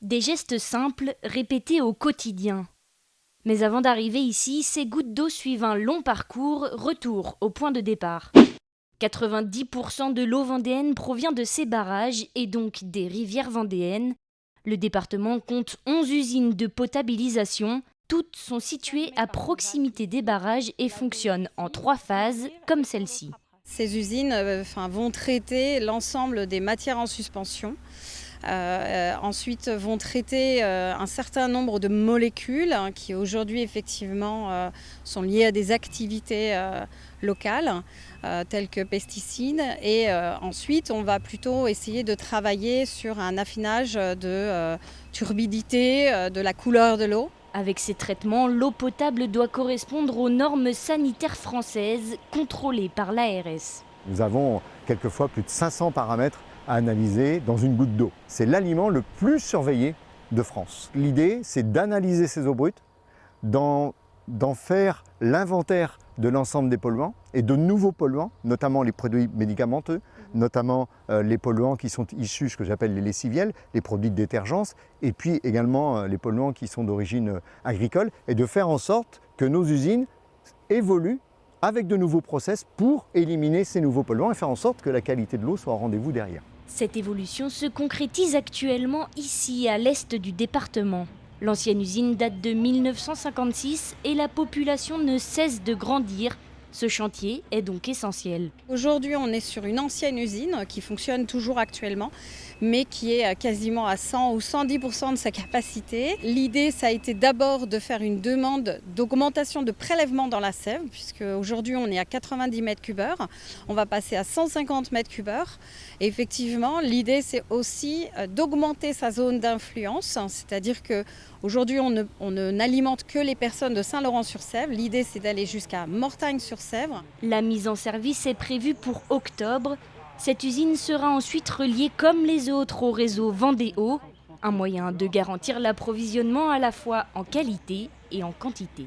Des gestes simples répétés au quotidien. Mais avant d'arriver ici, ces gouttes d'eau suivent un long parcours, retour au point de départ. 90% de l'eau vendéenne provient de ces barrages et donc des rivières vendéennes. Le département compte 11 usines de potabilisation. Toutes sont situées à proximité des barrages et fonctionnent en 3 phases, comme celle-ci. Ces usines vont traiter l'ensemble des matières en suspension. Ensuite vont traiter un certain nombre de molécules qui aujourd'hui effectivement sont liées à des activités locales telles que pesticides, et ensuite on va plutôt essayer de travailler sur un affinage de turbidité, de la couleur de l'eau. Avec ces traitements, l'eau potable doit correspondre aux normes sanitaires françaises contrôlées par l'ARS. Nous avons quelquefois plus de 500 paramètres à analyser dans une goutte d'eau. C'est l'aliment le plus surveillé de France. L'idée, c'est d'analyser ces eaux brutes, d'en faire l'inventaire de l'ensemble des polluants et de nouveaux polluants, notamment les produits médicamenteux, notamment les polluants qui sont issus, ce que j'appelle les lessiviels, les produits de détergence, et puis également les polluants qui sont d'origine agricole, et de faire en sorte que nos usines évoluent avec de nouveaux process pour éliminer ces nouveaux polluants et faire en sorte que la qualité de l'eau soit au rendez-vous derrière. Cette évolution se concrétise actuellement ici, à l'est du département. L'ancienne usine date de 1956 et la population ne cesse de grandir. Ce chantier est donc essentiel. Aujourd'hui, on est sur une ancienne usine qui fonctionne toujours actuellement, mais qui est quasiment à 100 ou 110% de sa capacité. L'idée, ça a été d'abord de faire une demande d'augmentation de prélèvement dans la sève, puisque aujourd'hui on est à 90 mètres cubes heure. On va passer à 150 mètres cubes heure. Et effectivement, l'idée, c'est aussi d'augmenter sa zone d'influence, c'est-à-dire qu'aujourd'hui, on n'alimente que les personnes de Saint-Laurent-sur-Sèvre. L'idée, c'est d'aller jusqu'à Mortagne-sur-Sèvre. La mise en service est prévue pour octobre. Cette usine sera ensuite reliée comme les autres au réseau Vendée-Eau, un moyen de garantir l'approvisionnement à la fois en qualité et en quantité.